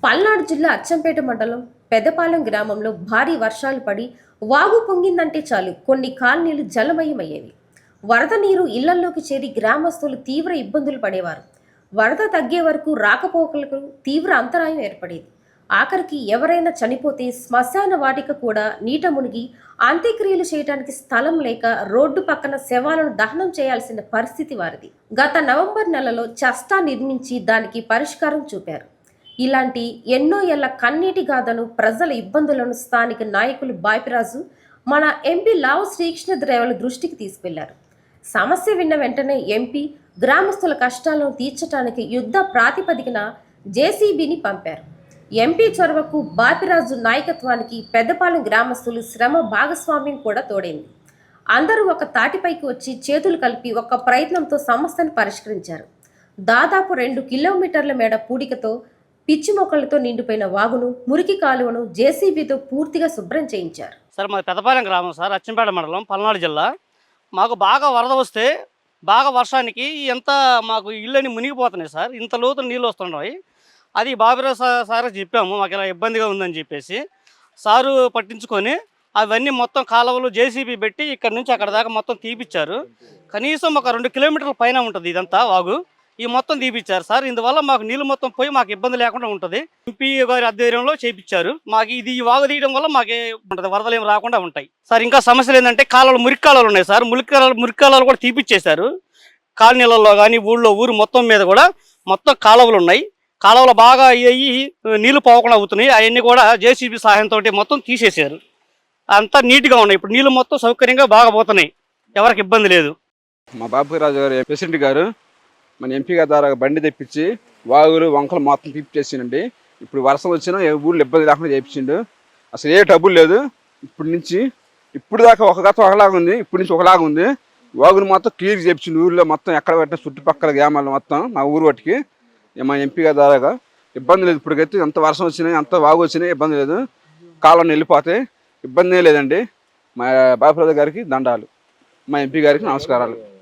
పల్నాడు జిల్లా అచ్చంపేట మండలం పెదపాలెం గ్రామంలో భారీ వర్షాలు పడి వాగు పొంగిందంటే చాలు కొన్ని కాలనీలు జలమయమయ్యేవి. వరద నీరు ఇళ్లల్లోకి చేరి గ్రామస్తులు తీవ్ర ఇబ్బందులు పడేవారు. వరద తగ్గే వరకు రాకపోకలకు తీవ్ర అంతరాయం ఏర్పడేది. ఆఖరికి ఎవరైనా చనిపోతే శ్మశాన వాటిక కూడా నీట మునిగి అంత్యక్రియలు చేయడానికి స్థలం లేక రోడ్డు పక్కన శవాలను దహనం చేయాల్సిన పరిస్థితి వారిది. గత నవంబర్ నెలలో చస్తా నిర్మించి దానికి పరిష్కారం చూపారు. ఇలాంటి ఎన్నో ఏళ్ల కన్నీటి గాథను, ప్రజల ఇబ్బందులను స్థానిక నాయకులు బాపిరాజు, మన ఎంపీ లావు శ్రీకృష్ణదేవరాయల దృష్టికి తీసుకెళ్లారు. సమస్య విన్న వెంటనే ఎంపీ గ్రామస్తుల కష్టాలను తీర్చడానికి యుద్ధ ప్రాతిపదికన జేసీబీని పంపారు. ఎంపీ చొరవకు, బాపిరాజు నాయకత్వానికి పెద్దపాలెం గ్రామస్తులు శ్రమ భాగస్వామ్యం కూడా తోడైంది. అందరూ ఒక తాటిపైకి వచ్చి చేతులు కలిపి ఒక ప్రయత్నంతో సమస్యను పరిష్కరించారు. దాదాపు 2 కిలోమీటర్ల మేడ పూడికతో పిచ్చి మొక్కలతో నిండిపోయిన వాగును, మురికి కాలువను జేసీబీతో పూర్తిగా శుభ్రం చేయించారు. సార్ మాది పెద్దపాలెం గ్రామం సార్, అచ్చంపేట మండలం, పల్నాడు జిల్లా. మాకు బాగా వరద వస్తే బాగా వర్షానికి ఎంత మాకు ఇళ్ళని మునిగిపోతున్నాయి సార్. ఇంత లోతు నీళ్ళు వస్తున్నాయి. అది బాబిరాజ్ సార్ చెప్పాము మాకు ఇలా ఇబ్బందిగా ఉందని చెప్పేసి. సారు పట్టించుకొని అవన్నీ మొత్తం కాలువలు జేసీబీ పెట్టి ఇక్కడ నుంచి అక్కడ దాకా మొత్తం తీపిచ్చారు. కనీసం ఒక 2 కిలోమీటర్ల పైన ఉంటుంది ఇదంతా వాగు. ఈ మొత్తం తీపిచ్చారు సార్. ఇందువల్ల మాకు నీళ్ళు మొత్తం పోయి మాకు ఇబ్బంది లేకుండా ఉంటుంది. ఎంపీ గారి ఆధ్వర్యంలో చేయించారు. మాకు ఇది ఈ వాగు తీయడం వల్ల మాకే ఉంటుంది, వరదలు ఏమి రాకుండా ఉంటాయి సార్. ఇంకా సమస్యలు ఏంటంటే కాలువలు, మురికి కాలువలు ఉన్నాయి సార్. మురికి కాలువలు కూడా తీపిచ్చేశారు. కాలనీలలో కానీ ఊరు మొత్తం మీద కూడా మొత్తం కాలువలు ఉన్నాయి. కాలువలు బాగా అయ్యి నీళ్లు పోకుండా అవుతున్నాయి. అవన్నీ కూడా జేసీబీ సహాయంతో మొత్తం తీసేశారు. అంతా నీట్గా ఉన్నాయి. ఇప్పుడు నీళ్ళు మొత్తం సౌకర్యంగా బాగా పోతున్నాయి. ఎవరికి ఇబ్బంది లేదు. మా బాపిరాజు గారు ప్రెసిడెంట్ గారు మన ఎంపీ గారి ద్వారా బండి తెప్పించి వాగులు వంకలు మొత్తం తీపిచ్చేసిండండి. ఇప్పుడు వర్షం వచ్చినా ఊళ్ళో ఇబ్బంది లేకుండా చేయించిండు. అసలు ఏ డబ్బులు లేదు. ఇప్పుడు దాకా ఒక గత ఒకలాగా ఉంది, ఇప్పటి నుంచి ఒకలాగా ఉంది. వాగులు మొత్తం క్లియర్ చేయించిండు. ఊళ్ళో మొత్తం ఎక్కడ పెట్టిన చుట్టుపక్కల గ్రామాలు మొత్తం మా ఊరు వాటికి మా ఎంపీ గారి ద్వారా ఇబ్బంది లేదు. ఇప్పటికైతే ఎంత వర్షం వచ్చినాయి, ఎంత వాగు వచ్చినాయి ఇబ్బంది లేదు. కాలం వెళ్ళిపోతాయి, ఇబ్బంది లేదండి. మా బాపిరాజు గారికి దండాలు, మా ఎంపీ గారికి నమస్కారాలు.